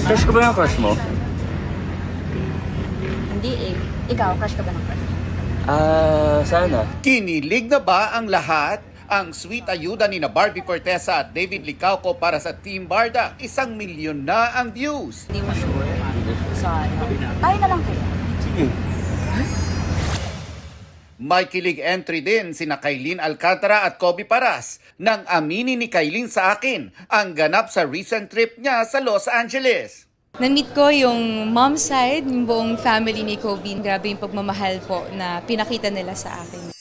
Crush ko ba yung crush mo? Hindi eh. Ikaw, crush ka ba ng crush? Sana. Kinilig na ba ang lahat? Ang sweet ayuda ni na Barbie Fortesa at David Licauco para sa Team Barda, 1 milyon na ang views. Hindi mo sure. Sana. Tayo na lang kayo. Sige. May kilig entry din sina Kailin Alcantara at Kobe Paras nang aminin ni Kailin sa akin ang ganap sa recent trip niya sa Los Angeles. Na-meet ko yung mom side, yung buong family ni Kobe. Grabe yung pagmamahal po na pinakita nila sa akin.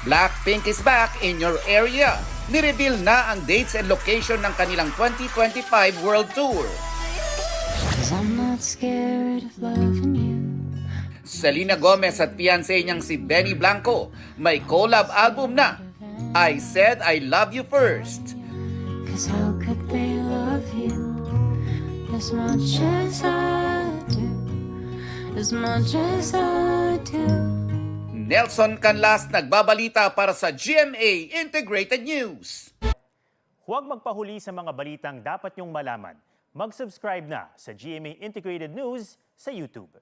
Blackpink is back in your area. Nireveal na ang dates and location ng kanilang 2025 World Tour. 'Cause I'm not scared of loving you. Selena Gomez at fiancé niyang si Benny Blanco may collab album na, I Said I Love You First. 'Cause how could they love you as much as I do? As much as I do. Nelson Canlas nagbabalita para sa GMA Integrated News. Huwag magpahuli sa mga balitang dapat niyong malaman. Mag-subscribe na sa GMA Integrated News sa YouTube.